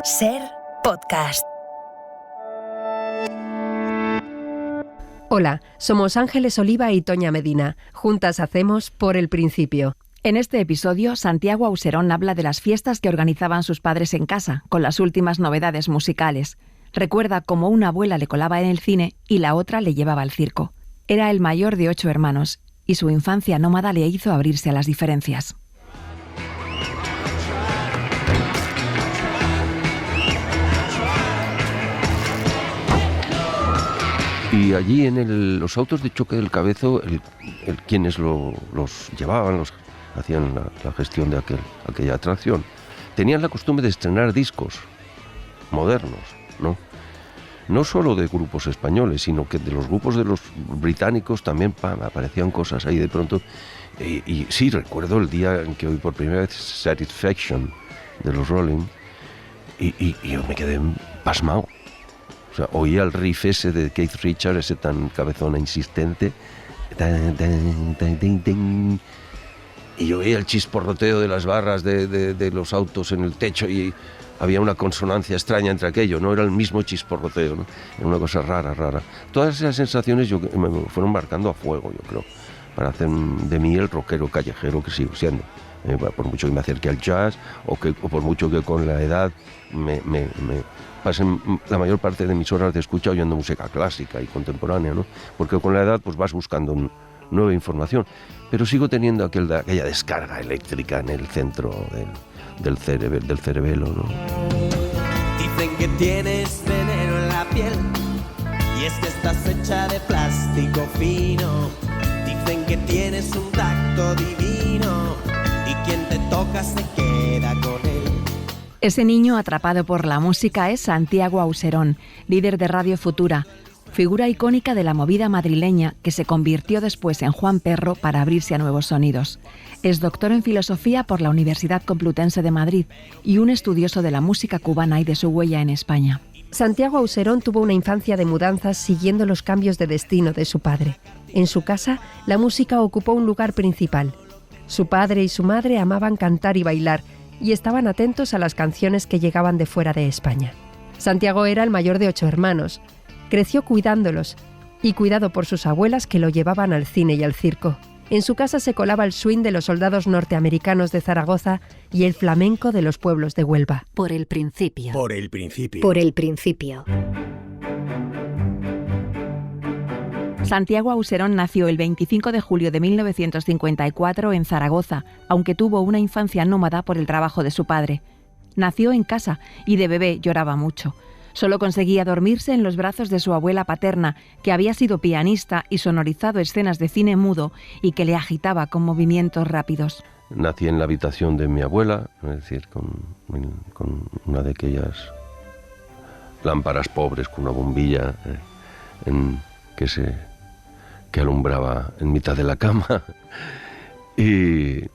Ser podcast. Hola, somos Ángeles Oliva y Toña Medina. Juntas hacemos Por el Principio. En este episodio, Santiago Auserón habla de las fiestas que organizaban sus padres en casa, con las últimas novedades musicales. Recuerda cómo una abuela le colaba en el cine y la otra le llevaba al circo. Era el mayor de 8 hermanos, y su infancia nómada le hizo abrirse a las diferencias. Y allí en los autos de choque del Cabezo, quienes los llevaban, hacían la gestión de aquella atracción, tenían la costumbre de estrenar discos modernos, ¿no? No solo de grupos españoles, sino que de los grupos de los británicos también aparecían cosas ahí de pronto. Y sí, recuerdo el día en que oí por primera vez Satisfaction de los Rolling y yo me quedé pasmado. O sea, oía el riff ese de Keith Richards, ese tan cabezón e insistente. Y yo oía el chisporroteo de las barras de los autos en el techo y había una consonancia extraña entre aquello, no era el mismo chisporroteo, ¿no? Era una cosa rara. Todas esas sensaciones me fueron marcando a fuego, yo creo, para hacer de mí el rockero callejero que sigo siendo. Por mucho que me acerque al jazz o por mucho que con la edad me pasen la mayor parte de mis horas de escucha oyendo música clásica y contemporánea, ¿no? Porque con la edad pues vas buscando nueva información, pero sigo teniendo aquella descarga eléctrica en el centro del cerebelo, ¿no? Dicen que tienes veneno en la piel y es que estás hecha de plástico fino. Dicen que tienes un tacto divino y quien te toca se queda con él. Ese niño atrapado por la música es Santiago Auserón, líder de Radio Futura, figura icónica de la movida madrileña que se convirtió después en Juan Perro para abrirse a nuevos sonidos. Es doctor en filosofía por la Universidad Complutense de Madrid y un estudioso de la música cubana y de su huella en España. Santiago Auserón tuvo una infancia de mudanzas siguiendo los cambios de destino de su padre. En su casa, la música ocupó un lugar principal. Su padre y su madre amaban cantar y bailar y estaban atentos a las canciones que llegaban de fuera de España. Santiago era el mayor de 8 hermanos. Creció cuidándolos y cuidado por sus abuelas que lo llevaban al cine y al circo. En su casa se colaba el swing de los soldados norteamericanos de Zaragoza y el flamenco de los pueblos de Huelva. Por el principio. Por el principio. Por el principio. Santiago Auserón nació el 25 de julio de 1954 en Zaragoza, aunque tuvo una infancia nómada por el trabajo de su padre. Nació en casa y de bebé lloraba mucho. Solo conseguía dormirse en los brazos de su abuela paterna, que había sido pianista y sonorizado escenas de cine mudo y que le agitaba con movimientos rápidos. Nací en la habitación de mi abuela, es decir, con una de aquellas lámparas pobres, con una bombilla que alumbraba en mitad de la cama. Y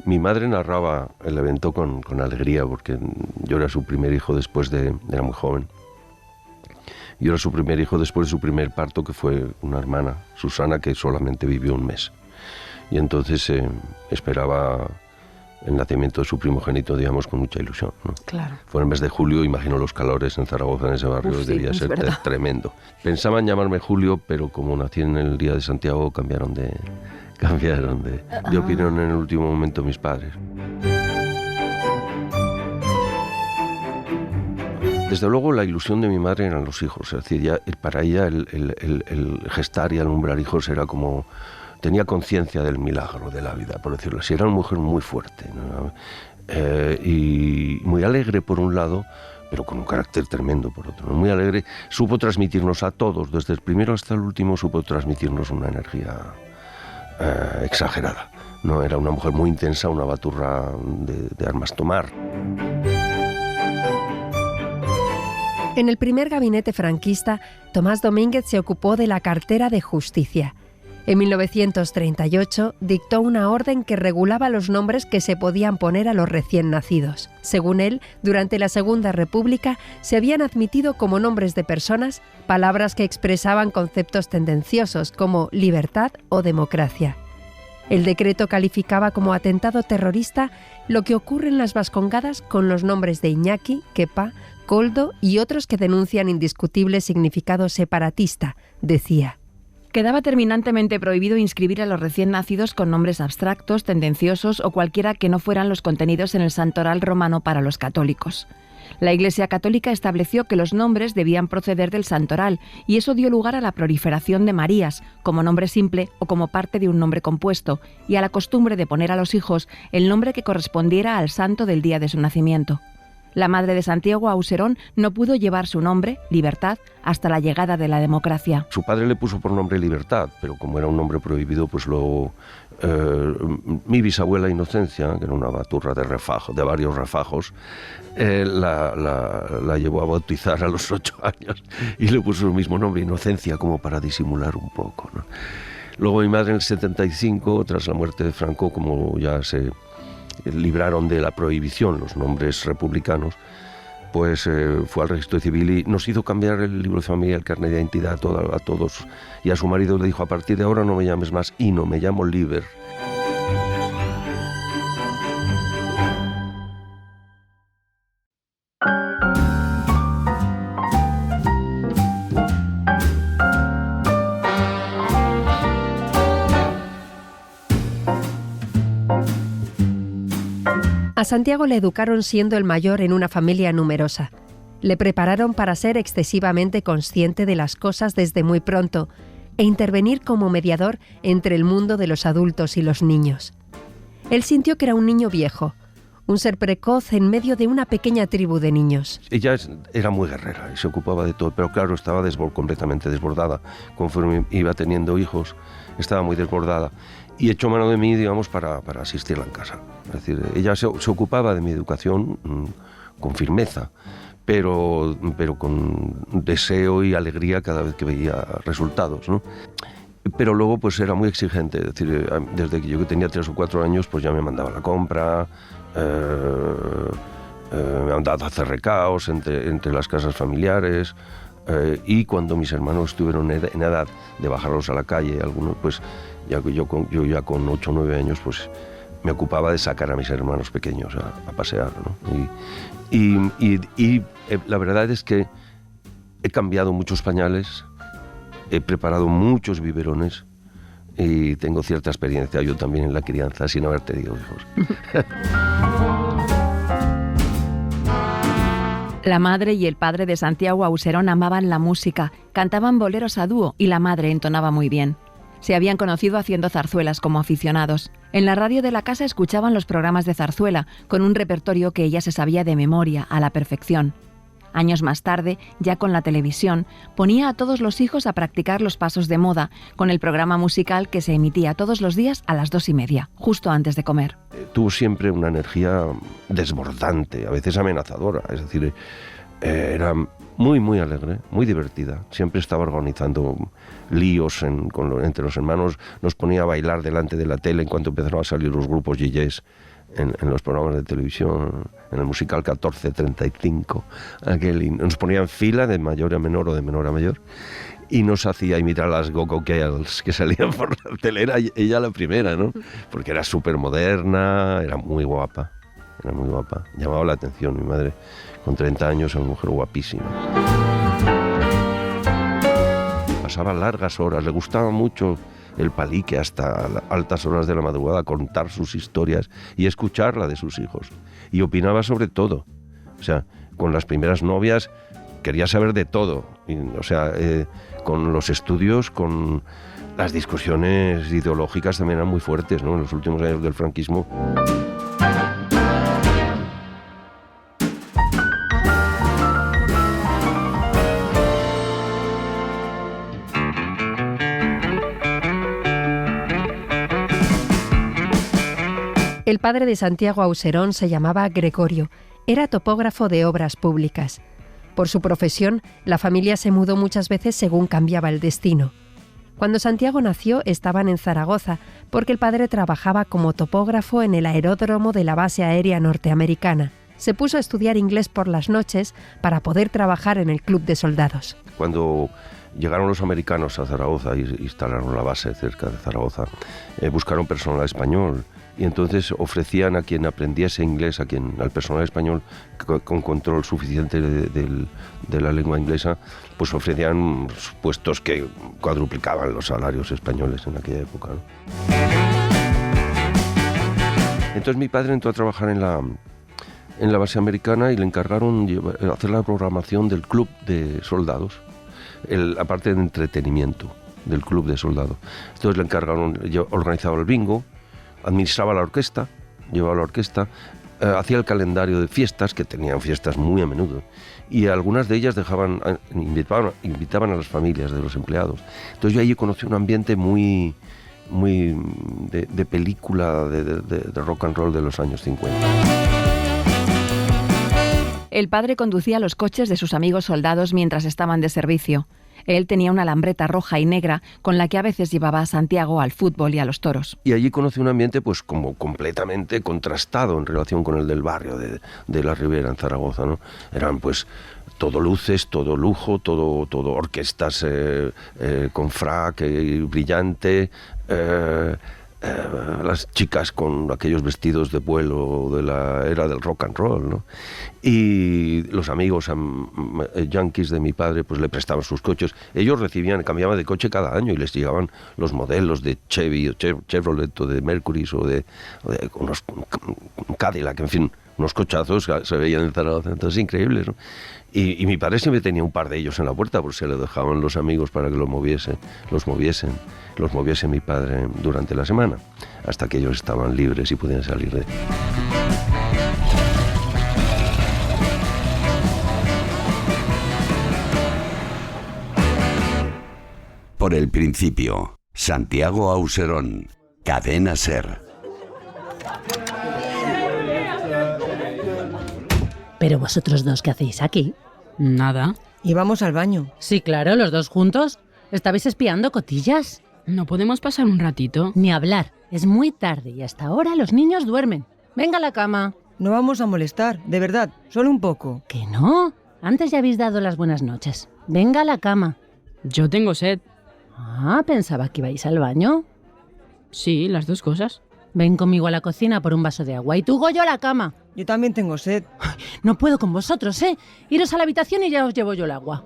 mi madre narraba el evento con alegría, porque yo era su primer hijo era muy joven. Yo era su primer hijo después de su primer parto, que fue una hermana, Susana, que solamente vivió un mes. Y entonces esperaba el nacimiento de su primogénito, digamos, con mucha ilusión, ¿no? Claro. Fue en el mes de julio, imagino los calores en Zaragoza, en ese barrio, debía ser tremendo. Pensaban llamarme Julio, pero como nací en el día de Santiago, cambiaron de opinión en el último momento mis padres. Desde luego la ilusión de mi madre eran los hijos, es decir, para ella el gestar y alumbrar hijos era como... Tenía conciencia del milagro de la vida, por decirlo así. Era una mujer muy fuerte, ¿no? Y muy alegre por un lado, pero con un carácter tremendo por otro, ¿no? Muy alegre. Supo transmitirnos a todos, desde el primero hasta el último, supo transmitirnos una energía exagerada, ¿no? Era una mujer muy intensa, una baturra de armas tomar. En el primer gabinete franquista, Tomás Domínguez se ocupó de la cartera de Justicia. En 1938 dictó una orden que regulaba los nombres que se podían poner a los recién nacidos. Según él, durante la Segunda República se habían admitido como nombres de personas palabras que expresaban conceptos tendenciosos como libertad o democracia. El decreto calificaba como atentado terrorista lo que ocurre en las Vascongadas con los nombres de Iñaki, Kepa, Koldo y otros que denuncian indiscutible significado separatista, decía. Quedaba terminantemente prohibido inscribir a los recién nacidos con nombres abstractos, tendenciosos o cualquiera que no fueran los contenidos en el santoral romano para los católicos. La Iglesia Católica estableció que los nombres debían proceder del santoral y eso dio lugar a la proliferación de Marías, como nombre simple o como parte de un nombre compuesto, y a la costumbre de poner a los hijos el nombre que correspondiera al santo del día de su nacimiento. La madre de Santiago Auserón no pudo llevar su nombre, Libertad, hasta la llegada de la democracia. Su padre le puso por nombre Libertad, pero como era un nombre prohibido, pues mi bisabuela Inocencia, que era una baturra de varios refajos, la llevó a bautizar a los 8 años y le puso el mismo nombre, Inocencia, como para disimular un poco, ¿no? Luego mi madre en el 75, tras la muerte de Franco, como ya se libraron de la prohibición los nombres republicanos, pues fue al registro civil y nos hizo cambiar el libro de familia, el carnet de identidad a todos, y a su marido le dijo: a partir de ahora no me llames más Hino, me llamo Liber. A Santiago le educaron siendo el mayor en una familia numerosa. Le prepararon para ser excesivamente consciente de las cosas desde muy pronto e intervenir como mediador entre el mundo de los adultos y los niños. Él sintió que era un niño viejo, un ser precoz en medio de una pequeña tribu de niños. Ella era muy guerrera y se ocupaba de todo, pero claro, estaba completamente desbordada. Conforme iba teniendo hijos, estaba muy desbordada. Y echó mano de mí, digamos, para asistirla en casa. Es decir, ella se ocupaba de mi educación con firmeza, pero con deseo y alegría cada vez que veía resultados, ¿no? Pero luego pues era muy exigente, es decir, desde que yo tenía 3 o 4 años pues ya me mandaba a la compra, me mandaba a hacer recaos entre las casas familiares, y cuando mis hermanos estuvieron en edad de bajarlos a la calle, algunos pues yo ya con 8 o 9 años pues me ocupaba de sacar a mis hermanos pequeños a pasear, ¿no? Y la verdad es que he cambiado muchos pañales, he preparado muchos biberones y tengo cierta experiencia yo también en la crianza sin haber tenido hijos. La madre y el padre de Santiago Auserón amaban la música, cantaban boleros a dúo y la madre entonaba muy bien. Se habían conocido haciendo zarzuelas como aficionados. En la radio de la casa escuchaban los programas de zarzuela, con un repertorio que ella se sabía de memoria, a la perfección. Años más tarde, ya con la televisión, ponía a todos los hijos a practicar los pasos de moda, con el programa musical que se emitía todos los días a las 2:30, justo antes de comer. Tuvo siempre una energía desbordante, a veces amenazadora, es decir, era muy, muy alegre, muy divertida. Siempre estaba organizando líos entre los hermanos, nos ponía a bailar delante de la tele en cuanto empezaron a salir los grupos yeyés en los programas de televisión, en el musical 1435, y nos ponía en fila de mayor a menor o de menor a mayor y nos hacía imitar a las Go-Go Girls que salían por la telera, ella la primera, ¿no? Porque era súper moderna, era muy guapa, llamaba la atención. Mi madre con 30 años era una mujer guapísima. Pasaba largas horas, le gustaba mucho el palique hasta altas horas de la madrugada, contar sus historias y escucharla de sus hijos. Y opinaba sobre todo. O sea, con las primeras novias quería saber de todo. Y, con los estudios, con las discusiones ideológicas también eran muy fuertes, ¿no? En los últimos años del franquismo. El padre de Santiago Auserón se llamaba Gregorio, era topógrafo de obras públicas. Por su profesión, la familia se mudó muchas veces según cambiaba el destino. Cuando Santiago nació estaban en Zaragoza, porque el padre trabajaba como topógrafo en el aeródromo de la base aérea norteamericana. Se puso a estudiar inglés por las noches para poder trabajar en el club de soldados. Cuando Llegaron los americanos a Zaragoza y instalaron la base cerca de Zaragoza. Buscaron personal español y entonces ofrecían a quien aprendiese inglés, al personal español con control suficiente de la lengua inglesa, pues ofrecían puestos que cuadruplicaban los salarios españoles en aquella época, ¿no? Entonces mi padre entró a trabajar en la base americana y le encargaron hacer la programación del club de soldados, la parte de entretenimiento del club de soldados. Entonces le encargaron, yo organizaba el bingo, administraba la orquesta, llevaba la orquesta, hacía el calendario de fiestas, que tenían fiestas muy a menudo, y algunas de ellas invitaban a las familias de los empleados. Entonces yo allí conocí un ambiente muy de película de rock and roll de los años 50. El padre conducía los coches de sus amigos soldados mientras estaban de servicio. Él tenía una lambreta roja y negra con la que a veces llevaba a Santiago al fútbol y a los toros. Y allí conocí un ambiente pues como completamente contrastado en relación con el del barrio de la Ribera en Zaragoza, ¿no? Eran pues todo luces, todo lujo, todo orquestas con frac brillante, las chicas con aquellos vestidos de vuelo de la era del rock and roll, ¿no? Y los amigos yanquis de mi padre pues le prestaban sus coches. Ellos cambiaban de coche cada año y les llegaban los modelos de Chevy o Chevrolet o de Mercury o de unos Cadillac, en fin, unos cochazos que se veían en Zaragoza, entonces increíbles, ¿no? Y mi padre siempre tenía un par de ellos en la puerta, por si le dejaban los amigos para que los moviese mi padre durante la semana, hasta que ellos estaban libres y podían salir de... Por el principio, Santiago Auserón, Cadena SER. ¿Pero vosotros dos qué hacéis aquí? Nada. ¿Íbamos al baño? Sí, claro, los dos juntos. ¿Estabais espiando cotillas? ¿No podemos pasar un ratito? Ni hablar. Es muy tarde y hasta ahora los niños duermen. Venga a la cama. No vamos a molestar, de verdad, solo un poco. ¿Que no? Antes ya habéis dado las buenas noches. Venga a la cama. Yo tengo sed. Ah, pensaba que ibais al baño. Sí, las dos cosas. Ven conmigo a la cocina por un vaso de agua y tú, Goyo, a la cama. Yo también tengo sed. No puedo con vosotros, ¿eh? Iros a la habitación y ya os llevo yo el agua.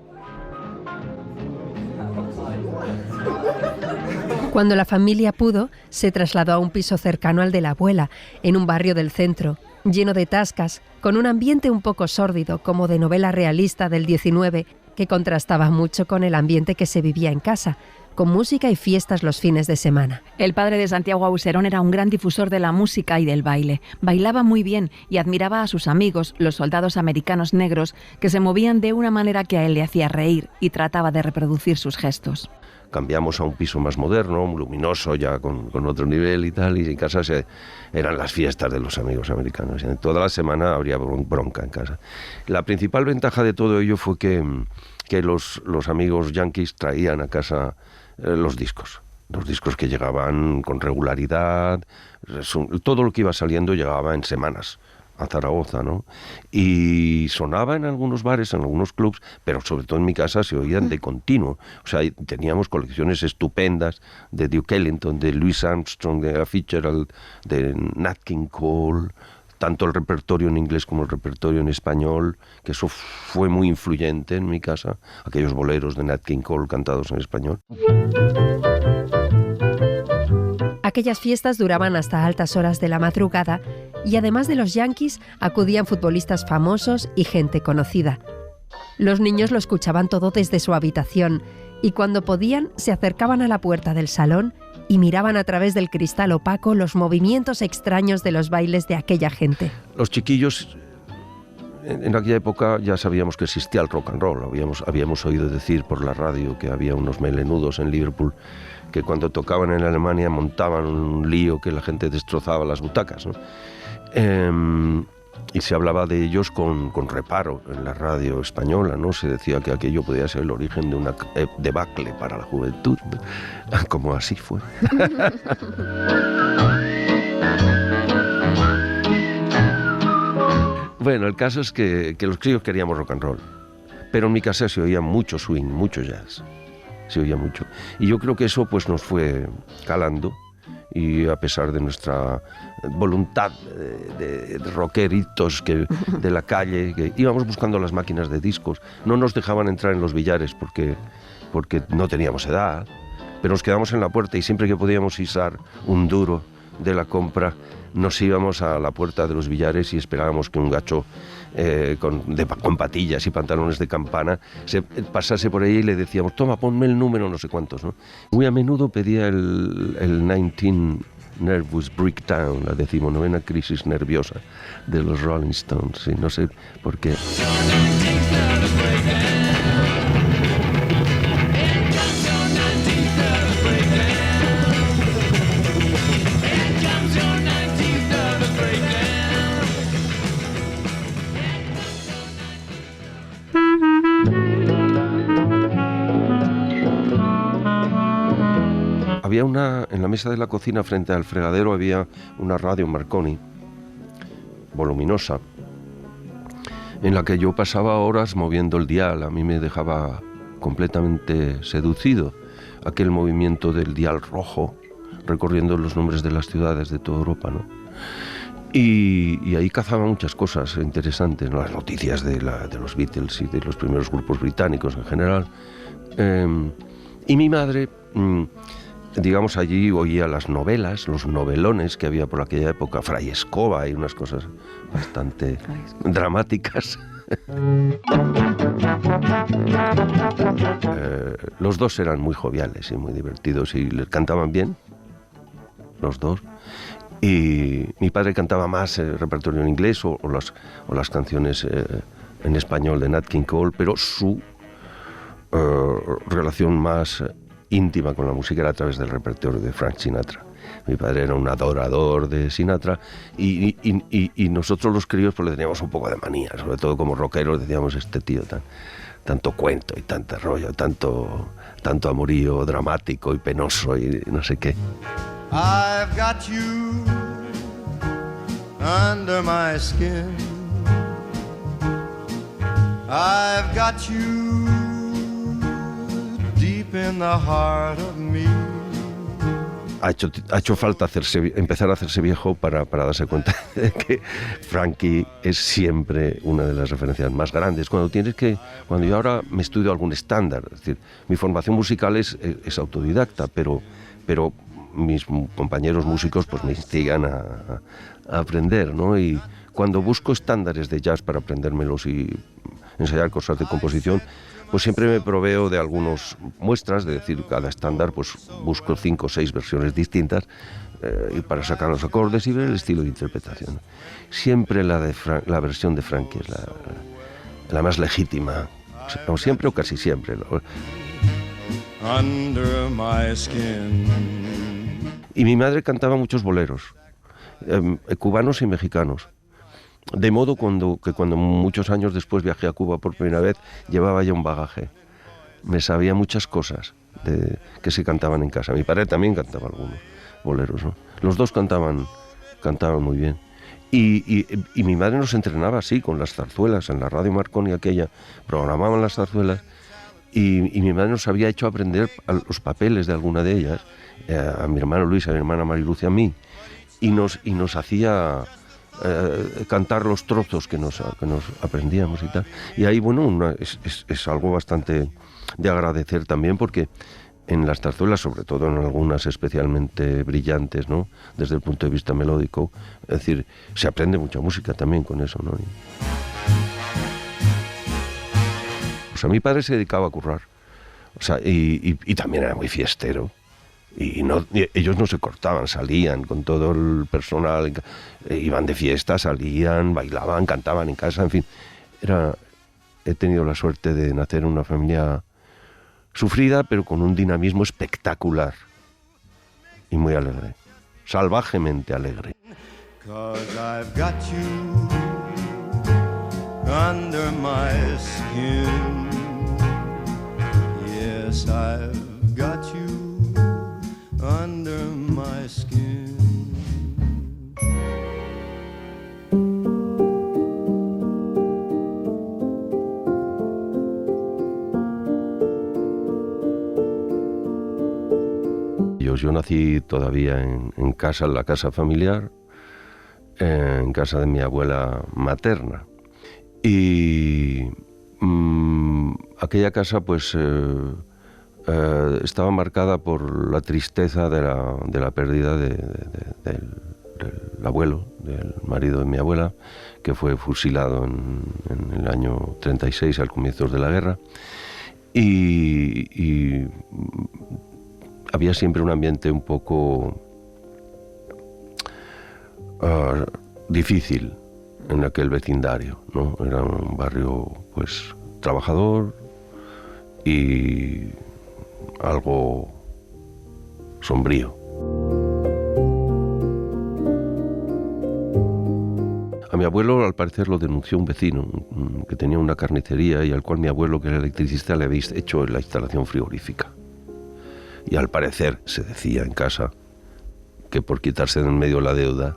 Cuando la familia pudo, se trasladó a un piso cercano al de la abuela, en un barrio del centro, lleno de tascas, con un ambiente un poco sórdido, como de novela realista del 19, que contrastaba mucho con el ambiente que se vivía en casa, con música y fiestas los fines de semana. El padre de Santiago Auserón era un gran difusor de la música y del baile. Bailaba muy bien y admiraba a sus amigos, los soldados americanos negros, que se movían de una manera que a él le hacía reír y trataba de reproducir sus gestos. Cambiamos a un piso más moderno, luminoso, ya con otro nivel y tal, y en casa eran las fiestas de los amigos americanos. Y toda la semana habría bronca en casa. La principal ventaja de todo ello fue que los amigos yanquis traían a casa los discos que llegaban con regularidad, todo lo que iba saliendo llegaba en semanas a Zaragoza, ¿no? Y sonaba en algunos bares, en algunos clubs, pero sobre todo en mi casa se oían de continuo. O sea, teníamos colecciones estupendas de Duke Ellington, de Louis Armstrong, de Ella Fitzgerald, de Nat King Cole, tanto el repertorio en inglés como el repertorio en español, que eso fue muy influyente en mi casa, aquellos boleros de Nat King Cole cantados en español. Aquellas fiestas duraban hasta altas horas de la madrugada y además de los yanquis acudían futbolistas famosos y gente conocida. Los niños lo escuchaban todo desde su habitación y cuando podían se acercaban a la puerta del salón y miraban a través del cristal opaco los movimientos extraños de los bailes de aquella gente. Los chiquillos, en aquella época ya sabíamos que existía el rock and roll. Habíamos oído decir por la radio que había unos melenudos en Liverpool que cuando tocaban en Alemania montaban un lío que la gente destrozaba las butacas, ¿no? Y se hablaba de ellos con reparo en la radio española, ¿no? Se decía que aquello podía ser el origen de una debacle para la juventud, como así fue. Bueno, el caso es que los críos queríamos rock and roll, pero en mi casa se oía mucho swing, mucho jazz. se oía mucho. Y yo creo que eso pues nos fue calando, y a pesar de nuestra voluntad de rockeritos de la calle, que íbamos buscando las máquinas de discos, no nos dejaban entrar en los billares porque no teníamos edad, pero nos quedamos en la puerta y siempre que podíamos izar un duro de la compra, nos íbamos a la puerta de los billares y esperábamos que un gacho con patillas y pantalones de campana se pasase por ahí y le decíamos, toma, ponme el número no sé cuántos, ¿no? Muy a menudo pedía el 19 Nervous Breakdown, la 19ª crisis nerviosa de los Rolling Stones, sí, no sé por qué. Había en la mesa de la cocina frente al fregadero había una radio Marconi, voluminosa, en la que yo pasaba horas moviendo el dial. A mí me dejaba completamente seducido aquel movimiento del dial rojo, recorriendo los nombres de las ciudades de toda Europa, ¿no? Y ahí cazaba muchas cosas interesantes, ¿no? Las noticias de los Beatles y de los primeros grupos británicos en general. Y mi madre, digamos, allí oía las novelas, los novelones que había por aquella época, Fray Escoba y unas cosas bastante dramáticas. Los dos eran muy joviales y muy divertidos y les cantaban bien, los dos. Y mi padre cantaba más repertorio en inglés o las canciones en español de Nat King Cole, pero su relación más íntima con la música era a través del repertorio de Frank Sinatra. Mi padre era un adorador de Sinatra y nosotros los críos pues le teníamos un poco de manía, sobre todo como rockeros decíamos, este tío tanto cuento y tanto rollo, tanto amorío dramático y penoso y no sé qué. I've got you under my skin. I've got you deep in the heart of me. Ha hecho falta empezar a hacerse viejo para darse cuenta de que Frankie es siempre una de las referencias más grandes. Cuando yo ahora me estudio algún estándar, es decir, mi formación musical es autodidacta, pero mis compañeros músicos pues me instigan a aprender, ¿no? Y cuando busco estándares de jazz para aprendérmelos y ensayar cosas de composición, pues siempre me proveo de algunas muestras, de decir, cada estándar, pues busco 5 o 6 versiones distintas y para sacar los acordes y ver el estilo de interpretación. Siempre la versión de Frankie es la más legítima, o siempre o casi siempre. Under my skin. Y mi madre cantaba muchos boleros, cubanos y mexicanos. De modo que cuando muchos años después viajé a Cuba por primera vez, llevaba ya un bagaje. Me sabía muchas cosas que se cantaban en casa. Mi padre también cantaba algunos boleros, ¿no? Los dos cantaban muy bien. Y mi madre nos entrenaba así, con las zarzuelas, en la radio Marconi aquella, programaban las zarzuelas, y mi madre nos había hecho aprender los papeles de alguna de ellas, a mi hermano Luis, a mi hermana Marilucia, a mí, y nos hacía cantar los trozos que nos aprendíamos y tal. Y ahí, bueno, es algo bastante de agradecer también, porque en las zarzuelas, sobre todo en algunas especialmente brillantes, ¿no?, desde el punto de vista melódico, es decir, se aprende mucha música también con eso, ¿no? O sea, mi padre se dedicaba a currar, o sea, y también era muy fiestero. Y ellos no se cortaban, salían con todo el personal, iban de fiesta, salían, bailaban, cantaban en casa, en fin. He tenido la suerte de nacer en una familia sufrida, pero con un dinamismo espectacular y muy alegre, salvajemente alegre. 'Cause I've got you under my skin. Yes, I've got you under my skin. pues yo nací todavía en casa, en la casa familiar, en casa de mi abuela materna. Y aquella casa pues estaba marcada por la tristeza de la pérdida del abuelo, del marido de mi abuela, que fue fusilado en el año 36, al comienzo de la guerra. Y había siempre un ambiente un poco difícil en aquel vecindario, ¿no? Era un barrio pues trabajador y algo sombrío. A mi abuelo, al parecer, lo denunció un vecino que tenía una carnicería y al cual mi abuelo, que era electricista, le había hecho la instalación frigorífica. Y al parecer se decía en casa que por quitarse de en medio la deuda,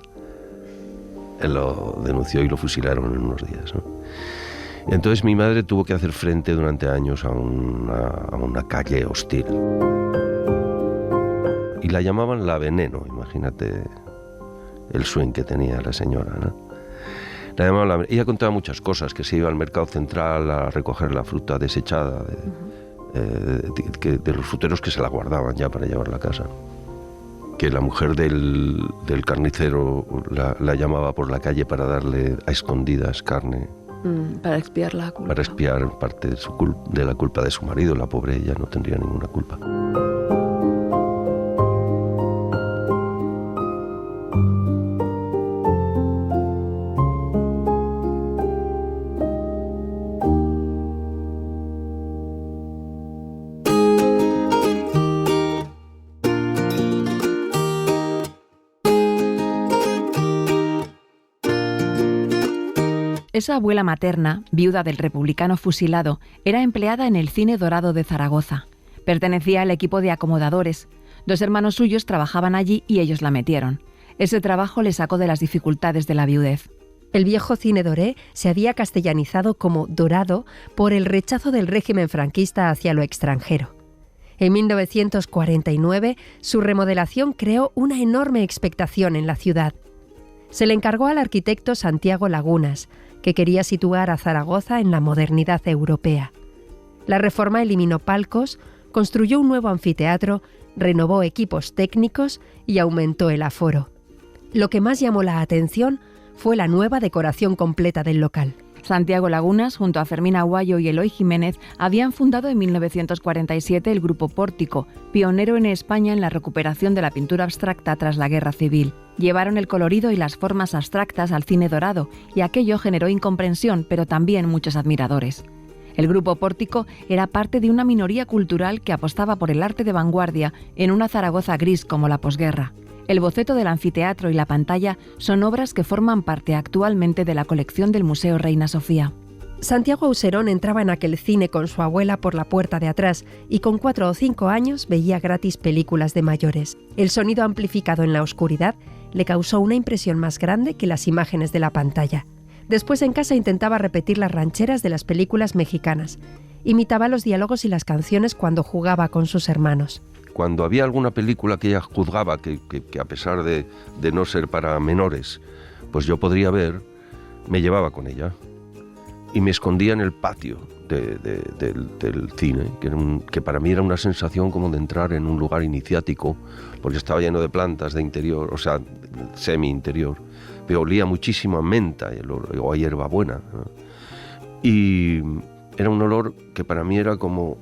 él lo denunció y lo fusilaron en unos días, ¿no? Y entonces mi madre tuvo que hacer frente durante años a una calle hostil. Y la llamaban la Veneno, imagínate el swing que tenía la señora, ¿no? Ella contaba muchas cosas, que se iba al mercado central a recoger la fruta desechada de los fruteros que se la guardaban ya para llevarla a casa. Que la mujer del carnicero la llamaba por la calle para darle a escondidas carne. Para expiar la culpa. Para expiar parte de la culpa de su marido. La pobre ella no tendría ninguna culpa. Esa abuela materna, viuda del republicano fusilado, era empleada en el Cine Dorado de Zaragoza. Pertenecía al equipo de acomodadores. 2 hermanos suyos trabajaban allí y ellos la metieron. Ese trabajo le sacó de las dificultades de la viudez. El viejo Cine Doré se había castellanizado como Dorado por el rechazo del régimen franquista hacia lo extranjero. En 1949, su remodelación creó una enorme expectación en la ciudad. Se le encargó al arquitecto Santiago Lagunas, que quería situar a Zaragoza en la modernidad europea. La reforma eliminó palcos, construyó un nuevo anfiteatro, renovó equipos técnicos y aumentó el aforo. Lo que más llamó la atención fue la nueva decoración completa del local. Santiago Lagunas, junto a Fermín Aguayo y Eloy Jiménez, habían fundado en 1947 el Grupo Pórtico, pionero en España en la recuperación de la pintura abstracta tras la Guerra Civil. Llevaron el colorido y las formas abstractas al cine dorado, y aquello generó incomprensión, pero también muchos admiradores. El Grupo Pórtico era parte de una minoría cultural que apostaba por el arte de vanguardia en una Zaragoza gris como la posguerra. El boceto del anfiteatro y la pantalla son obras que forman parte actualmente de la colección del Museo Reina Sofía. Santiago Auserón entraba en aquel cine con su abuela por la puerta de atrás y con 4 o 5 años veía gratis películas de mayores. El sonido amplificado en la oscuridad le causó una impresión más grande que las imágenes de la pantalla. Después en casa intentaba repetir las rancheras de las películas mexicanas. Imitaba los diálogos y las canciones cuando jugaba con sus hermanos. Cuando había alguna película que ella juzgaba que a pesar de no ser para menores, pues yo podría ver, me llevaba con ella y me escondía en el patio del cine, que para mí era una sensación como de entrar en un lugar iniciático, porque estaba lleno de plantas de interior, o sea, semi-interior, pero olía muchísimo a menta o a hierbabuena, ¿no? Y era un olor que para mí era como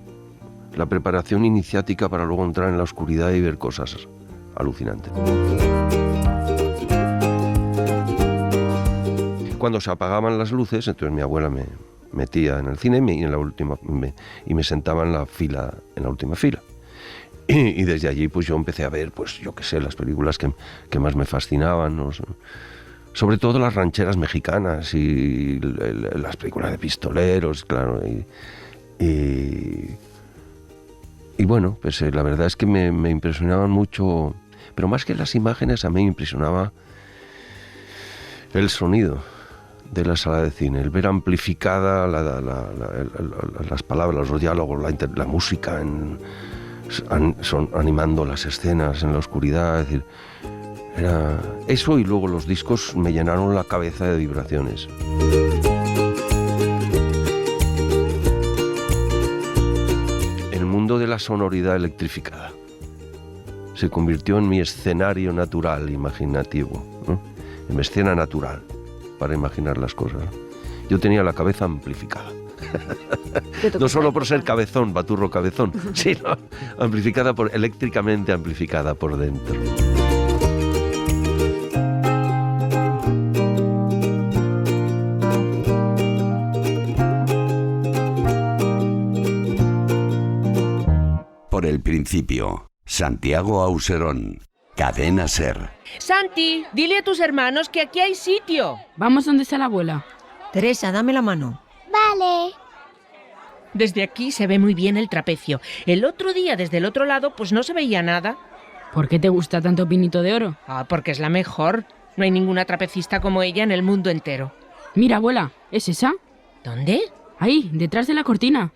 la preparación iniciática para luego entrar en la oscuridad y ver cosas alucinantes. Cuando se apagaban las luces, entonces mi abuela me metía en el cine y me sentaba en la última fila. Y desde allí pues yo empecé a ver, pues yo qué sé, las películas que más me fascinaban, ¿no? Sobre todo las rancheras mexicanas y las películas de pistoleros, claro. Y bueno, pues la verdad es que me impresionaban mucho, pero más que las imágenes, a mí me impresionaba el sonido de la sala de cine, el ver amplificada las palabras, los diálogos, la música son animando las escenas en la oscuridad, es decir, era eso, y luego los discos me llenaron la cabeza de vibraciones. El mundo de la sonoridad electrificada se convirtió en mi escenario natural, imaginativo, ¿no? En mi escena natural para imaginar las cosas. Yo tenía la cabeza amplificada. No solo por ser cabezón, baturro cabezón, sino eléctricamente amplificada por dentro. Por el principio, Santiago Auserón, Cadena SER. Santi, dile a tus hermanos que aquí hay sitio. Vamos donde está la abuela. Teresa, dame la mano. Vale. Desde aquí se ve muy bien el trapecio. El otro día, desde el otro lado, pues no se veía nada. ¿Por qué te gusta tanto Pinito de Oro? Porque es la mejor. No hay ninguna trapecista como ella en el mundo entero. Mira, abuela, ¿es esa? ¿Dónde? Ahí, detrás de la cortina.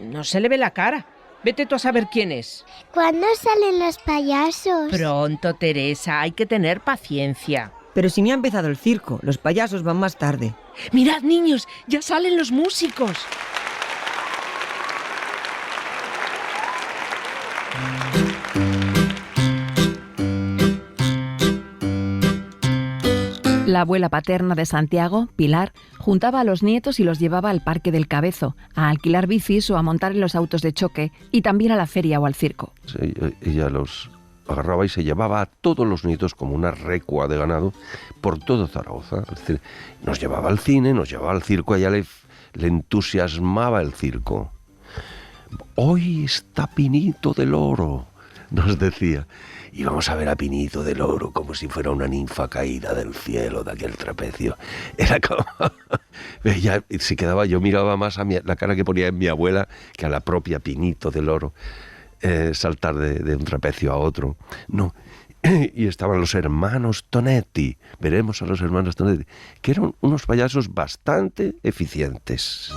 No se le ve la cara. Vete tú a saber quién es. ¿Cuándo salen los payasos? Pronto, Teresa, hay que tener paciencia. Pero si me ha empezado el circo, los payasos van más tarde. Mirad, niños, ya salen los músicos. La abuela paterna de Santiago, Pilar, juntaba a los nietos y los llevaba al Parque del Cabezo, a alquilar bicis o a montar en los autos de choque, y también a la feria o al circo. Sí, ella los agarraba y se llevaba a todos los nietos como una recua de ganado por todo Zaragoza. Es decir, nos llevaba al cine, nos llevaba al circo, a ella le entusiasmaba el circo. Hoy está Pinito del Oro, nos decía. Y vamos a ver a Pinito del Oro como si fuera una ninfa caída del cielo de aquel trapecio. Era como... Ella se quedaba, yo miraba más a la cara que ponía en mi abuela que a la propia Pinito del Oro saltar de un trapecio a otro. No. Y estaban los hermanos Tonetti. Veremos a los hermanos Tonetti, que eran unos payasos bastante eficientes.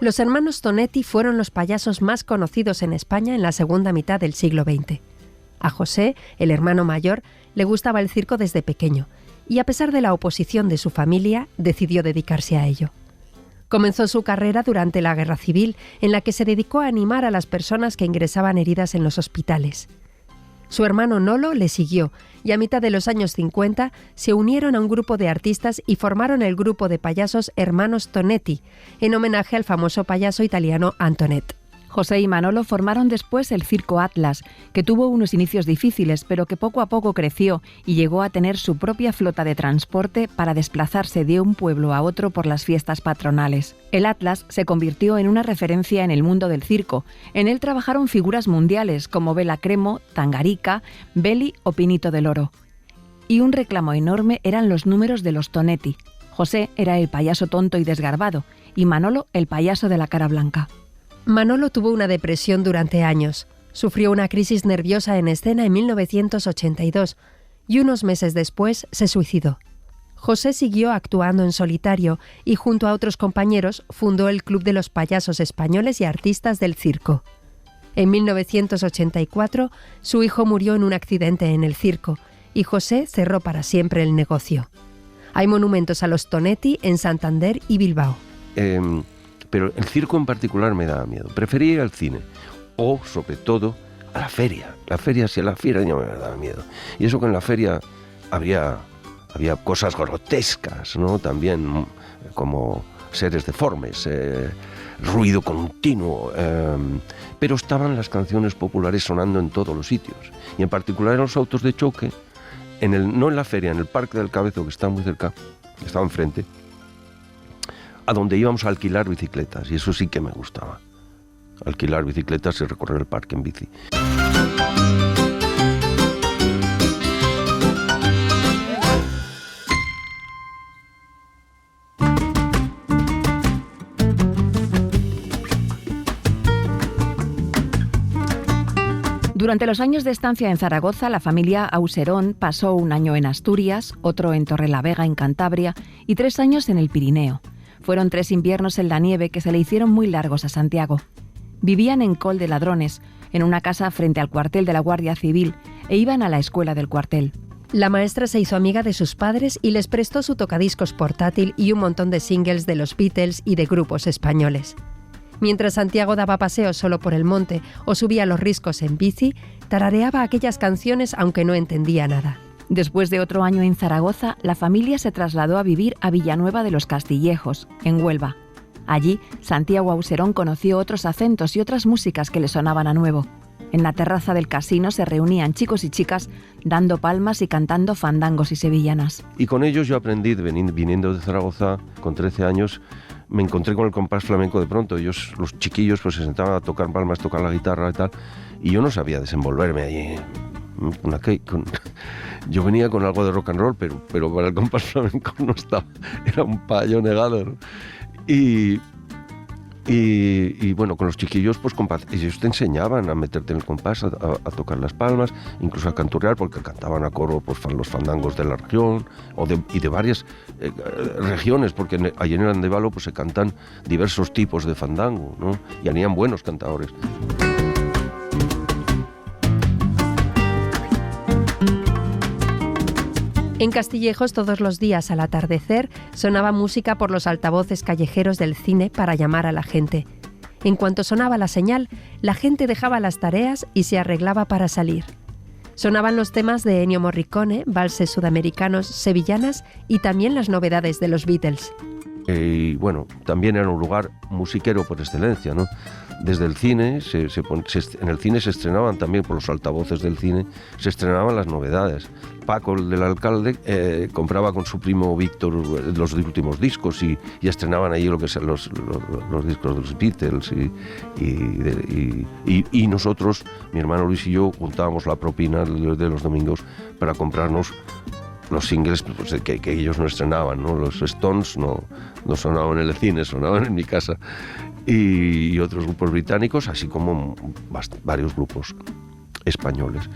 Los hermanos Tonetti fueron los payasos más conocidos en España en la segunda mitad del siglo XX. A José, el hermano mayor, le gustaba el circo desde pequeño y, a pesar de la oposición de su familia, decidió dedicarse a ello. Comenzó su carrera durante la Guerra Civil, en la que se dedicó a animar a las personas que ingresaban heridas en los hospitales. Su hermano Nolo le siguió y a mitad de los años 50 se unieron a un grupo de artistas y formaron el grupo de payasos Hermanos Tonetti, en homenaje al famoso payaso italiano Antonet. José y Manolo formaron después el Circo Atlas, que tuvo unos inicios difíciles, pero que poco a poco creció y llegó a tener su propia flota de transporte para desplazarse de un pueblo a otro por las fiestas patronales. El Atlas se convirtió en una referencia en el mundo del circo. En él trabajaron figuras mundiales como Bela Cremo, Tangarica, Belli o Pinito del Oro. Y un reclamo enorme eran los números de los Tonetti. José era el payaso tonto y desgarbado, y Manolo el payaso de la cara blanca. Manolo tuvo una depresión durante años. Sufrió una crisis nerviosa en escena en 1982 y unos meses después se suicidó. José siguió actuando en solitario y junto a otros compañeros fundó el Club de los Payasos Españoles y Artistas del Circo. En 1984 su hijo murió en un accidente en el circo y José cerró para siempre el negocio. Hay monumentos a los Tonetti en Santander y Bilbao. Pero el circo en particular me daba miedo. Prefería ir al cine o, sobre todo, a la feria. La feria ya me daba miedo. Y eso que en la feria había cosas grotescas, ¿no? También como seres deformes, ruido continuo. Pero estaban las canciones populares sonando en todos los sitios. Y en particular en los autos de choque, no en la feria, en el Parque del Cabezo, que está muy cerca, que estaba enfrente, a donde íbamos a alquilar bicicletas, y eso sí que me gustaba. Alquilar bicicletas y recorrer el parque en bici. Durante los años de estancia en Zaragoza, la familia Auserón pasó un año en Asturias, otro en Torrelavega, en Cantabria, y 3 años en el Pirineo. Fueron 3 inviernos en la nieve que se le hicieron muy largos a Santiago. Vivían en Col de Ladrones, en una casa frente al cuartel de la Guardia Civil, e iban a la escuela del cuartel. La maestra se hizo amiga de sus padres y les prestó su tocadiscos portátil y un montón de singles de los Beatles y de grupos españoles. Mientras Santiago daba paseos solo por el monte o subía los riscos en bici, tarareaba aquellas canciones aunque no entendía nada. Después de otro año en Zaragoza, la familia se trasladó a vivir a Villanueva de los Castillejos, en Huelva. Allí, Santiago Auserón conoció otros acentos y otras músicas que le sonaban a nuevo. En la terraza del casino se reunían chicos y chicas dando palmas y cantando fandangos y sevillanas. Y con ellos yo aprendí, viniendo de Zaragoza con 13 años, me encontré con el compás flamenco de pronto. Ellos, los chiquillos, pues se sentaban a tocar palmas, tocar la guitarra y tal, y yo no sabía desenvolverme allí. Yo venía con algo de rock and roll, pero para el compás flamenco no estaba, era un payo negado, ¿no? Y bueno, con los chiquillos, pues ellos te enseñaban a meterte en el compás, a tocar las palmas, incluso a canturrear, porque cantaban a coro pues, los fandangos de la región y de varias regiones, porque allí en el Andévalo pues, se cantan diversos tipos de fandango, ¿no? Y habían buenos cantadores. En Castillejos todos los días al atardecer sonaba música por los altavoces callejeros del cine para llamar a la gente. En cuanto sonaba la señal, la gente dejaba las tareas y se arreglaba para salir. Sonaban los temas de Ennio Morricone, valses sudamericanos, sevillanas y también las novedades de los Beatles. Y bueno, también era un lugar musiquero por excelencia, ¿no? Desde el cine, en el cine se estrenaban también, por los altavoces del cine, se estrenaban las novedades. Paco, el del alcalde, compraba con su primo Víctor los últimos discos y estrenaban allí lo que son los discos de los Beatles y nosotros, mi hermano Luis y yo, juntábamos la propina de los domingos para comprarnos los singles pues, que ellos no estrenaban, ¿no? Los Stones no sonaban en el cine, sonaban en mi casa. Y otros grupos británicos, así como varios grupos españoles.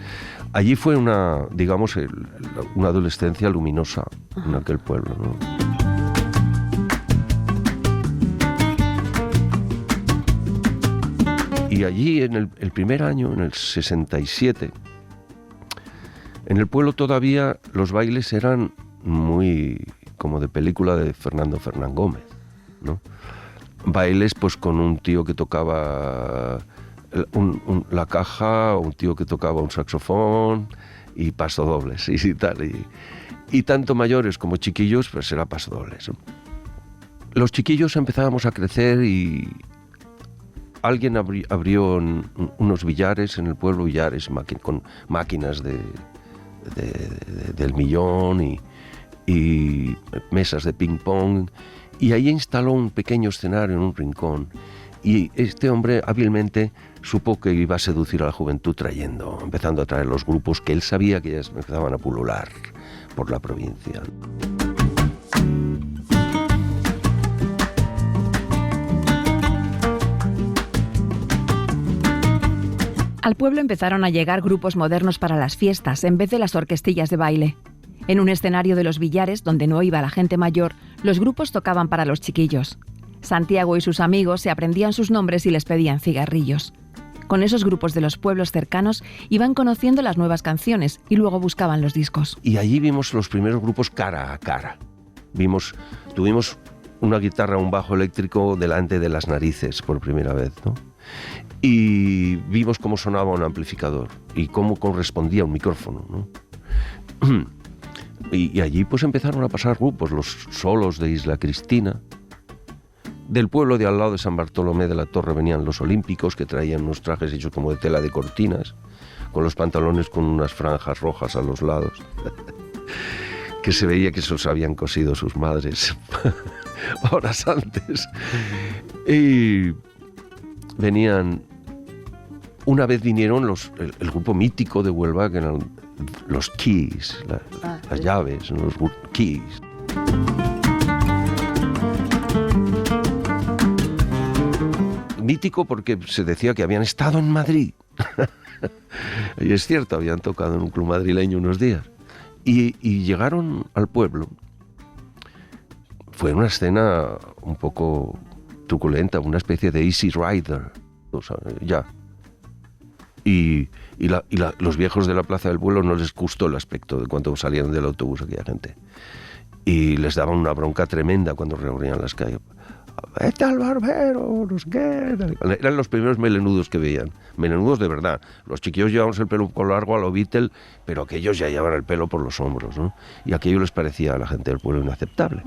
Allí fue una adolescencia luminosa en aquel pueblo, ¿no? Y allí en el primer año, en el 67, en el pueblo todavía los bailes eran muy como de película de Fernando Fernán Gómez, ¿no? Bailes pues con un tío que tocaba la caja, un tío que tocaba un saxofón y pasodobles y tal. Y tanto mayores como chiquillos, pues era pasodobles, ¿no? Los chiquillos empezábamos a crecer y alguien abrió unos billares en el pueblo, billares con máquinas del millón y mesas de ping pong, y ahí instaló un pequeño escenario en un rincón, y este hombre hábilmente supo que iba a seducir a la juventud empezando a traer los grupos que él sabía que ya empezaban a pulular por la provincia. Al pueblo empezaron a llegar grupos modernos para las fiestas, en vez de las orquestillas de baile. En un escenario de los billares, donde no iba la gente mayor, los grupos tocaban para los chiquillos. Santiago y sus amigos se aprendían sus nombres y les pedían cigarrillos. Con esos grupos de los pueblos cercanos iban conociendo las nuevas canciones y luego buscaban los discos. Y allí vimos los primeros grupos cara a cara. Tuvimos una guitarra, un bajo eléctrico delante de las narices por primera vez, ¿no? Y vimos cómo sonaba un amplificador y cómo correspondía un micrófono, ¿no? Y allí pues empezaron a pasar grupos, los solos de Isla Cristina. Del pueblo de al lado de San Bartolomé de la Torre venían los olímpicos, que traían unos trajes hechos como de tela de cortinas, con los pantalones con unas franjas rojas a los lados, que se veía que se los habían cosido sus madres horas antes. Y una vez vinieron el grupo mítico de Huelva, que eran los Keys, las llaves, los Keys. Mítico porque se decía que habían estado en Madrid. Y es cierto, habían tocado en un club madrileño unos días. Y llegaron al pueblo. fue una escena un poco truculenta, una especie de Easy Rider, o sea, ya. Y los viejos de la Plaza del Pueblo no les gustó el aspecto de cuando salían del autobús aquella gente. Y les daban una bronca tremenda cuando recorrían las calles. ¡Vete al barbero! No sé qué. Eran los primeros melenudos que veían. Melenudos de verdad. Los chiquillos llevábamos el pelo largo a lo Beatle, pero aquellos ya llevaban el pelo por los hombros, ¿no? Y aquello les parecía a la gente del pueblo inaceptable.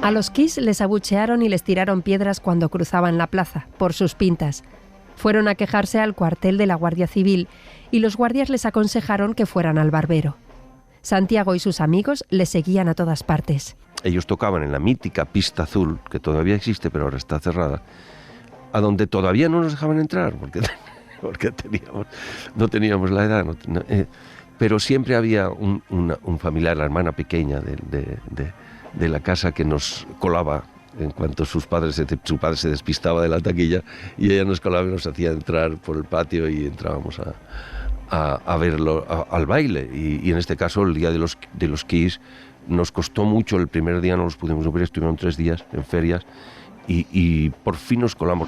A los Kiss les abuchearon y les tiraron piedras cuando cruzaban la plaza, por sus pintas. Fueron a quejarse al cuartel de la Guardia Civil y los guardias les aconsejaron que fueran al barbero. Santiago y sus amigos les seguían a todas partes. Ellos tocaban en la mítica Pista Azul, que todavía existe pero ahora está cerrada, a donde todavía no nos dejaban entrar, porque no teníamos la edad. Pero siempre había un familiar, la hermana pequeña de la casa, que nos colaba en cuanto su padre se despistaba de la taquilla, y ella nos colaba y nos hacía entrar por el patio y entrábamos a verlo, al baile. Y en este caso el día de los Kiss nos costó mucho. El primer día no los pudimos ver, estuvieron 3 días en ferias y por fin nos colamos.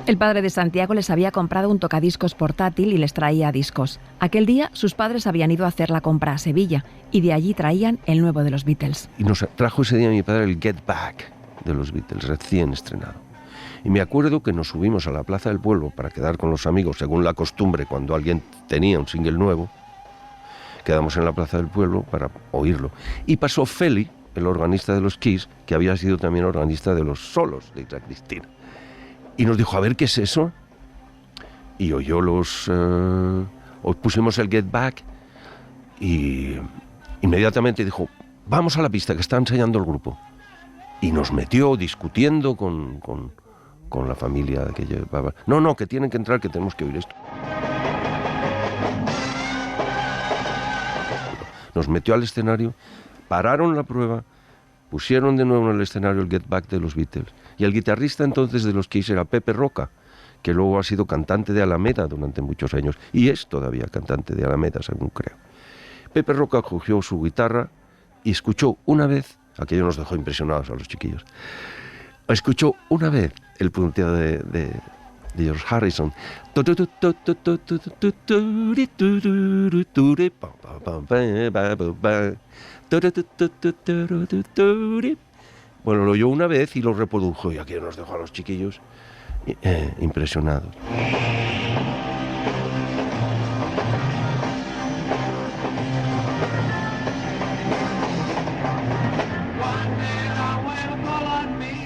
El padre de Santiago les había comprado un tocadiscos portátil y les traía discos. Aquel día sus padres habían ido a hacer la compra a Sevilla y de allí traían el nuevo de los Beatles. Y nos trajo ese día mi padre el Get Back de los Beatles, recién estrenado. Y me acuerdo que nos subimos a la Plaza del Pueblo para quedar con los amigos, según la costumbre cuando alguien tenía un single nuevo. Quedamos en la Plaza del Pueblo para oírlo. Y pasó Feli, el organista de los Kiss, que había sido también organista de los solos de Isla Cristina. Y nos dijo, a ver, ¿qué es eso? Y oyó pusimos el Get Back y inmediatamente dijo, vamos a la pista, que está ensayando el grupo. Y nos metió discutiendo con la familia que llevaba. No, que tienen que entrar, que tenemos que oír esto. Nos metió al escenario, pararon la prueba, pusieron de nuevo en el escenario el Get Back de los Beatles. Y el guitarrista entonces de los Kiss era Pepe Roca, que luego ha sido cantante de Alameda durante muchos años, y es todavía cantante de Alameda, según creo. Pepe Roca cogió su guitarra y escuchó una vez, aquello nos dejó impresionados a los chiquillos, escuchó una vez el punteo de George Harrison. Bueno, lo oyó una vez y lo reprodujo, y aquí nos dejó a los chiquillos impresionados.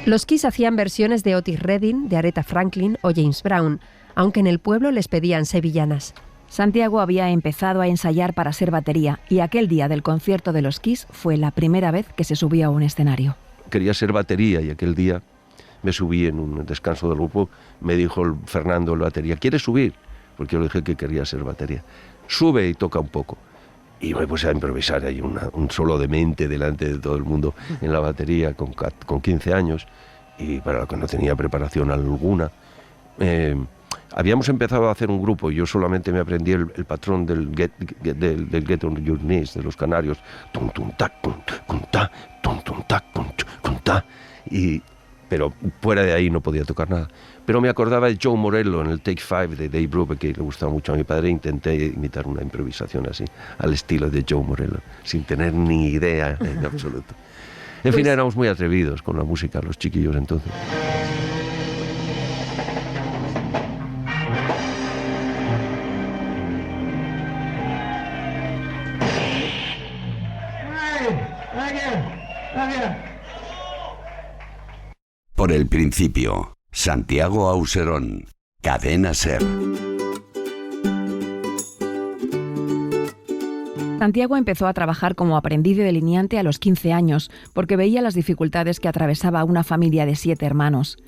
Los Kiss hacían versiones de Otis Redding, de Aretha Franklin o James Brown, aunque en el pueblo les pedían sevillanas. Santiago había empezado a ensayar para ser batería y aquel día del concierto de los Kiss fue la primera vez que se subía a un escenario. Quería ser batería y aquel día me subí en un descanso del grupo, me dijo Fernando, el batería, ¿quieres subir? Porque yo le dije que quería ser batería. Sube y toca un poco. Y me puse a improvisar ahí un solo de mente delante de todo el mundo en la batería con 15 años, y para lo que no tenía preparación alguna. Habíamos empezado a hacer un grupo y yo solamente me aprendí el patrón del Get on Your Knees de los canarios. Tum, tum, tac, tum, ta, tum, tum, tac, tum, ta. Pero fuera de ahí no podía tocar nada. Pero me acordaba de Joe Morello en el Take 5 de Dave Brubeck, que le gustaba mucho a mi padre. Intenté imitar una improvisación así, al estilo de Joe Morello, sin tener ni idea en absoluto. En fin, éramos muy atrevidos con la música, los chiquillos entonces. Por el principio, Santiago Auserón, Cadena SER. Santiago empezó a trabajar como aprendiz de delineante a los 15 años, porque veía las dificultades que atravesaba una familia de 7 hermanos.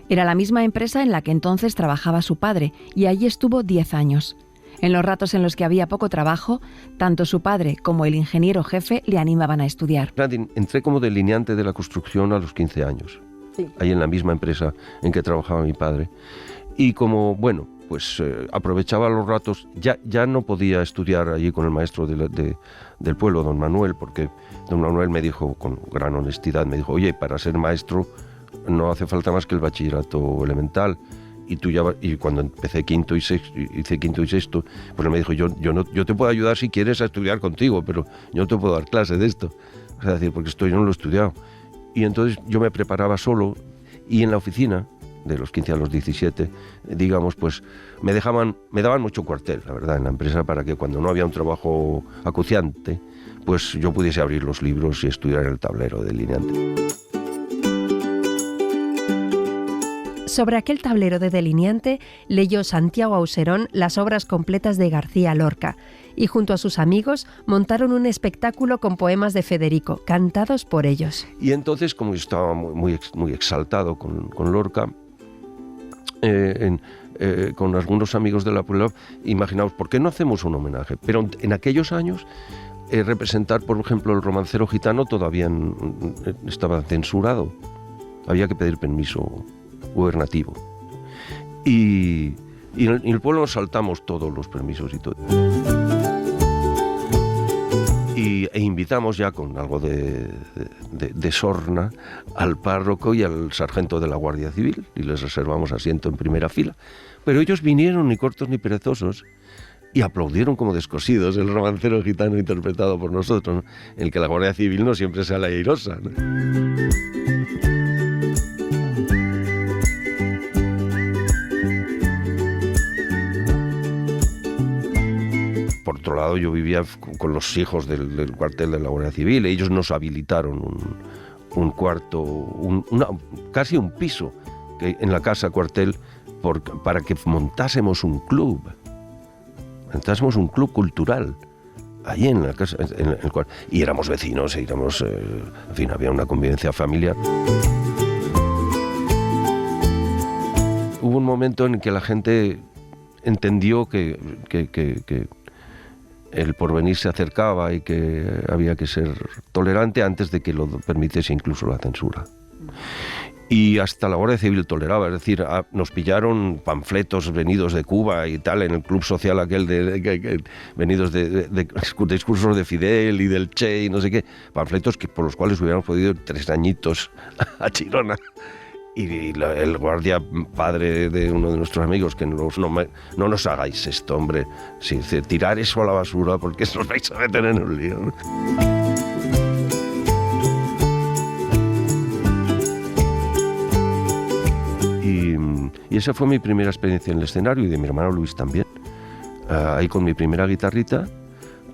Era la misma empresa en la que entonces trabajaba su padre, y allí estuvo 10 años. En los ratos en los que había poco trabajo, tanto su padre como el ingeniero jefe le animaban a estudiar. Entré como delineante de la construcción a los 15 años, sí, ahí en la misma empresa en que trabajaba mi padre. Y como, bueno, pues aprovechaba los ratos, ya no podía estudiar allí con el maestro del pueblo, don Manuel, porque don Manuel me dijo con gran honestidad, me dijo, oye, para ser maestro no hace falta más que el bachillerato elemental. Y cuando empecé hice quinto y sexto, pues me dijo, yo te puedo ayudar si quieres a estudiar contigo, pero yo no te puedo dar clase de esto. O sea, decir, porque yo no lo he estudiado. Y entonces yo me preparaba solo, y en la oficina, de los 15 a los 17, digamos, pues me daban mucho cuartel, la verdad, en la empresa, para que cuando no había un trabajo acuciante, pues yo pudiese abrir los libros y estudiar en el tablero de delineante. Sobre aquel tablero de delineante leyó Santiago Auserón las obras completas de García Lorca y junto a sus amigos montaron un espectáculo con poemas de Federico, cantados por ellos. Y entonces, como yo estaba muy exaltado con Lorca, con algunos amigos de la puebla, imaginaos, ¿por qué no hacemos un homenaje? Pero en aquellos años, representar, por ejemplo, el romancero gitano todavía estaba censurado. Había que pedir permiso gubernativo. Y en el pueblo nos saltamos todos los permisos y todo. E invitamos ya con algo de sorna al párroco y al sargento de la Guardia Civil y les reservamos asiento en primera fila. Pero ellos vinieron ni cortos ni perezosos y aplaudieron como descosidos el romancero gitano interpretado por nosotros, ¿no? En el que la Guardia Civil no siempre sale airosa, ¿no? Por otro lado, yo vivía con los hijos del cuartel de la Guardia Civil. Ellos nos habilitaron un cuarto, casi un piso en la casa cuartel para que montásemos un club. Montásemos un club cultural allí en la casa, en el cual, y éramos vecinos, en fin, había una convivencia familiar. Hubo un momento en que la gente entendió que el porvenir se acercaba y que había que ser tolerante antes de que lo permitiese incluso la censura. Y hasta la Guardia Civil toleraba, es decir, nos pillaron panfletos venidos de Cuba y tal, en el club social aquel venidos de discursos de Fidel y del Che y no sé qué, panfletos por los cuales hubiéramos podido ir 3 añitos a Chirona. Y el guardia padre de uno de nuestros amigos, que no nos hagáis esto, hombre, sí, tirar eso a la basura porque os vais a meter en un lío, ¿no? Y esa fue mi primera experiencia en el escenario, y de mi hermano Luis también. Ahí con mi primera guitarrita,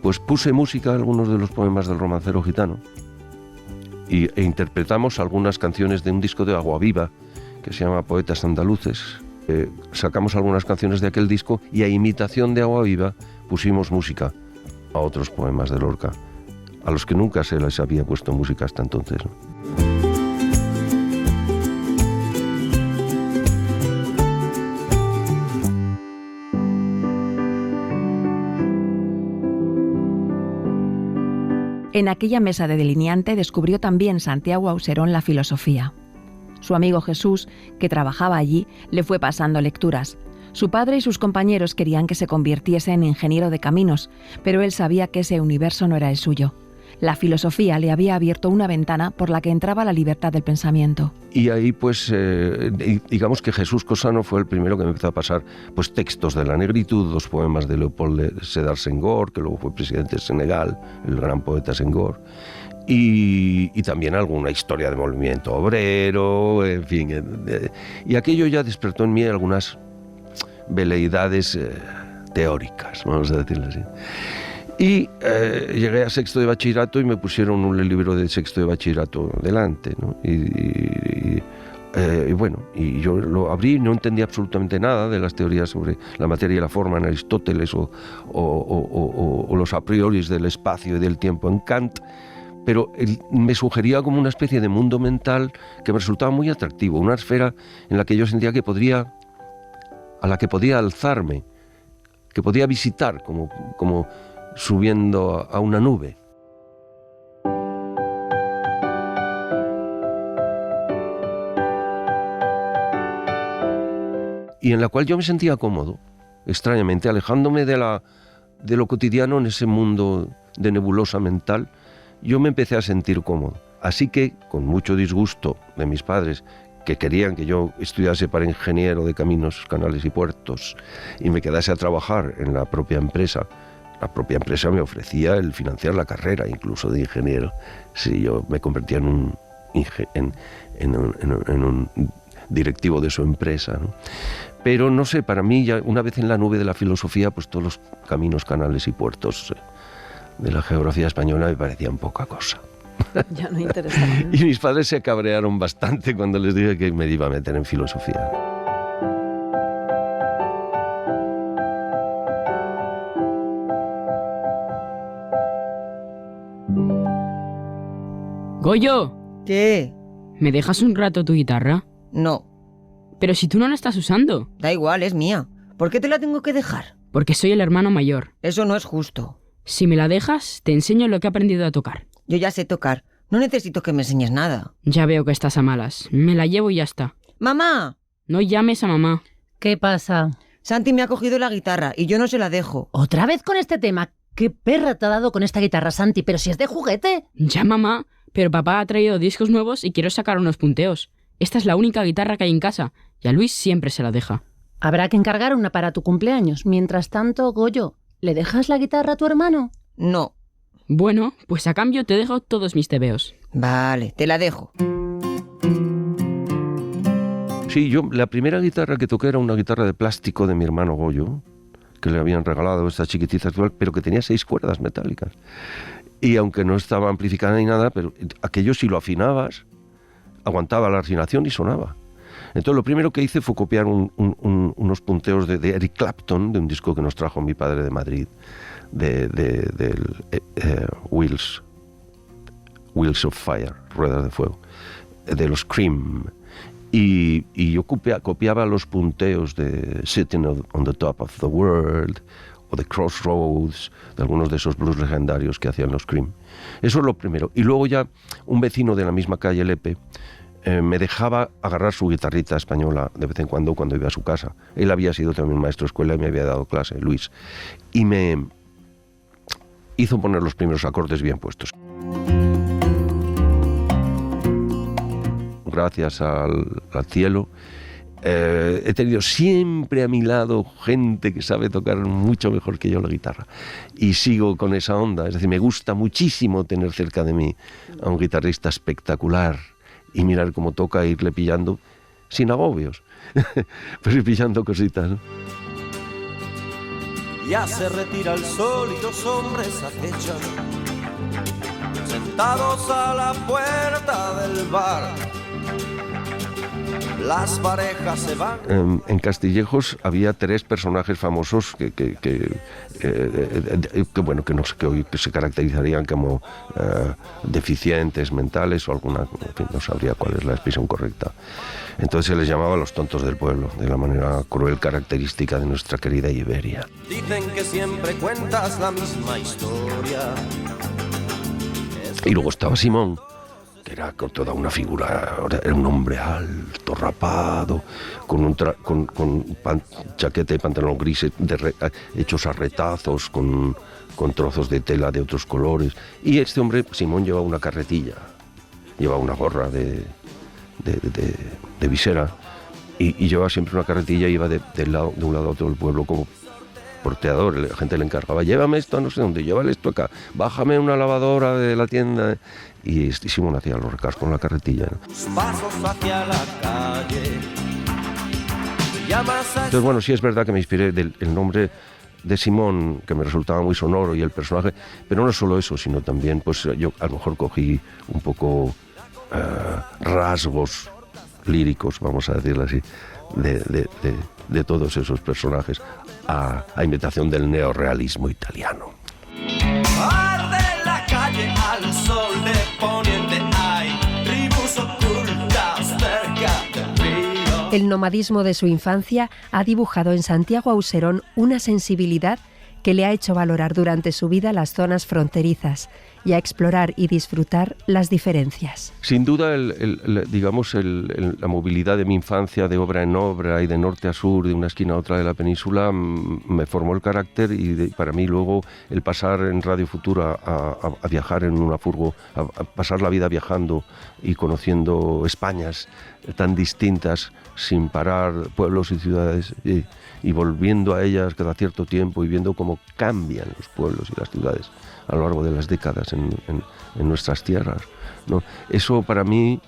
pues puse música a algunos de los poemas del romancero gitano. E interpretamos algunas canciones de un disco de Agua Viva que se llama Poetas Andaluces. Sacamos algunas canciones de aquel disco y a imitación de Agua Viva pusimos música a otros poemas de Lorca, a los que nunca se les había puesto música hasta entonces, ¿no? En aquella mesa de delineante descubrió también Santiago Auserón la filosofía. Su amigo Jesús, que trabajaba allí, le fue pasando lecturas. Su padre y sus compañeros querían que se convirtiese en ingeniero de caminos, pero él sabía que ese universo no era el suyo. La filosofía le había abierto una ventana por la que entraba la libertad del pensamiento. Y ahí, pues, digamos que Jesús Cosano fue el primero que me empezó a pasar pues, textos de la negritud, 2 poemas de Leopold Sédar Senghor, que luego fue presidente de Senegal, el gran poeta Senghor, y también alguna historia del movimiento obrero, en fin. Y aquello ya despertó en mí algunas veleidades teóricas, vamos a decirlo así. Y llegué a 6º de bachillerato y me pusieron un libro de 6º de bachillerato delante, ¿no? Y bueno, y yo lo abrí y no entendía absolutamente nada de las teorías sobre la materia y la forma en Aristóteles o los a priori del espacio y del tiempo en Kant, pero me sugería como una especie de mundo mental que me resultaba muy atractivo, una esfera en la que yo sentía a la que podía alzarme que podía visitar como subiendo a una nube. Y en la cual yo me sentía cómodo, extrañamente, alejándome de lo cotidiano en ese mundo de nebulosa mental, yo me empecé a sentir cómodo. Así que, con mucho disgusto de mis padres, que querían que yo estudiase para ingeniero de caminos, canales y puertos, y me quedase a trabajar en la propia empresa me ofrecía el financiar la carrera, incluso de ingeniero, si yo me convertía en un directivo de su empresa, ¿no? Pero no sé, para mí, ya una vez en la nube de la filosofía, pues todos los caminos, canales y puertos de la geografía española me parecían poca cosa. Ya no interesaba. Y mis padres se cabrearon bastante cuando les dije que me iba a meter en filosofía. Goyo, ¿Qué? ¿me dejas un rato tu guitarra? No. Pero si tú no la estás usando. Da igual, es mía. ¿Por qué te la tengo que dejar? Porque soy el hermano mayor. Eso no es justo. Si me la dejas, te enseño lo que he aprendido a tocar. Yo ya sé tocar. No necesito que me enseñes nada. Ya veo que estás a malas. Me la llevo y ya está. ¡Mamá! No llames a mamá. ¿Qué pasa? Santi me ha cogido la guitarra y yo no se la dejo. ¿Otra vez con este tema? ¿Qué perra te ha dado con esta guitarra, Santi? Pero si es de juguete. Ya, mamá. Pero papá ha traído discos nuevos y quiero sacar unos punteos. Esta es la única guitarra que hay en casa y a Luis siempre se la deja. Habrá que encargar una para tu cumpleaños. Mientras tanto, Goyo, ¿le dejas la guitarra a tu hermano? No. Bueno, pues a cambio te dejo todos mis tebeos. Vale, te la dejo. Sí, yo la primera guitarra que toqué era una guitarra de plástico de mi hermano Goyo, que le habían regalado estas chiquititas, pero que tenía 6 cuerdas metálicas. Y aunque no estaba amplificada ni nada, pero aquello si lo afinabas, aguantaba la afinación y sonaba. Entonces lo primero que hice fue copiar unos punteos de Eric Clapton, de un disco que nos trajo mi padre de Madrid, del Wheels of Fire, Ruedas de Fuego, de los Cream. Y yo copiaba los punteos de Sitting on the Top of the World o de Crossroads, de algunos de esos blues legendarios que hacían los Cream. Eso es lo primero. Y luego ya un vecino de la misma calle, Lepe, me dejaba agarrar su guitarrita española de vez en cuando iba a su casa. Él había sido también maestro de escuela y me había dado clase, Luis. Y me hizo poner los primeros acordes bien puestos. Gracias al cielo, he tenido siempre a mi lado gente que sabe tocar mucho mejor que yo la guitarra. Y sigo con esa onda. Es decir, me gusta muchísimo tener cerca de mí a un guitarrista espectacular y mirar cómo toca e irle pillando, sin agobios, pero ir pillando cositas, ¿no? Ya se retira el sol y los hombres acechan, sentados a la puerta del bar. Las parejas se van. En Castillejos había 3 personajes famosos que se caracterizarían como deficientes mentales o alguna, en fin, no sabría cuál es la expresión correcta. Entonces se les llamaba los tontos del pueblo, de la manera cruel característica de nuestra querida Iberia. Dicen que siempre cuentas la misma historia. Y luego estaba Simón, que era toda una figura, era un hombre alto, rapado, con chaqueta y pantalón grises hechos a retazos, con trozos de tela de otros colores. Y este hombre, Simón, llevaba una carretilla, llevaba una gorra de visera y llevaba siempre una carretilla y iba de un lado a otro del pueblo como porteador. La gente le encargaba, llévame esto a no sé dónde, llévale esto acá, bájame una lavadora de la tienda. Y Simón hacía los recados con la carretilla, ¿no? Pasos hacia la calle. Entonces, bueno, sí es verdad que me inspiré del nombre de Simón, que me resultaba muy sonoro, y el personaje, pero no solo eso, sino también, pues yo a lo mejor cogí un poco rasgos líricos, vamos a decirlo así, de todos esos personajes, a imitación del neorrealismo italiano. Arde la calle al sol de poniente, hay tribus ocultas cerca del río. El nomadismo de su infancia ha dibujado en Santiago Auserón una sensibilidad que le ha hecho valorar durante su vida las zonas fronterizas y a explorar y disfrutar las diferencias. Sin duda, la movilidad de mi infancia de obra en obra y de norte a sur, de una esquina a otra de la península, me formó el carácter y para mí luego el pasar en Radio Futura a viajar en una furgo, a pasar la vida viajando y conociendo Españas tan distintas, sin parar, pueblos y ciudades, y volviendo a ellas cada cierto tiempo y viendo cómo cambian los pueblos y las ciudades a lo largo de las décadas en nuestras tierras, ¿no? Eso para mí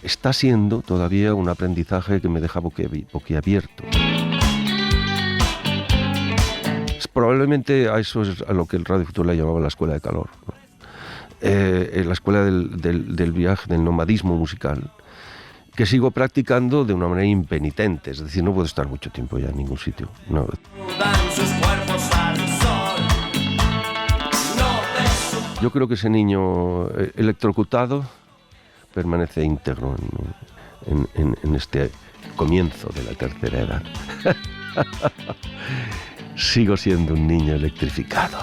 está siendo todavía un aprendizaje que me deja boquiabierto. Probablemente a eso es a lo que el Radio Futura le llamaba la escuela de calor, ¿no? La escuela del viaje, del nomadismo musical, que sigo practicando de una manera impenitente, es decir, no puedo estar mucho tiempo ya en ningún sitio. No. Yo creo que ese niño electrocutado permanece íntegro en este comienzo de la tercera edad. Sigo siendo un niño electrificado.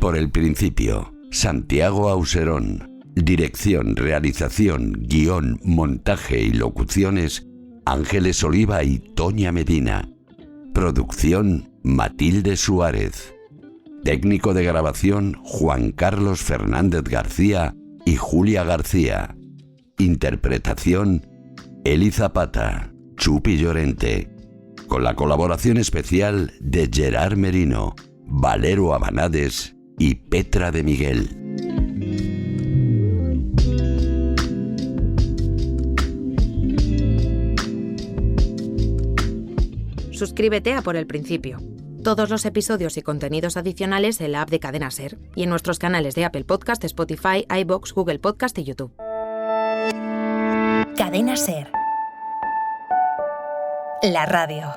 Por el principio, Santiago Auserón. Dirección, realización, guión, montaje y locuciones, Ángeles Oliva y Toña Medina. Producción, Matilde Suárez. Técnico de grabación, Juan Carlos Fernández García y Julia García. Interpretación, Eli Zapata, Chupi Llorente. Con la colaboración especial de Gerard Merino, Valero Abanades y Petra de Miguel. Suscríbete a Por el Principio. Todos los episodios y contenidos adicionales en la app de Cadena SER y en nuestros canales de Apple Podcast, Spotify, iVoox, Google Podcast y YouTube. Cadena SER. La radio.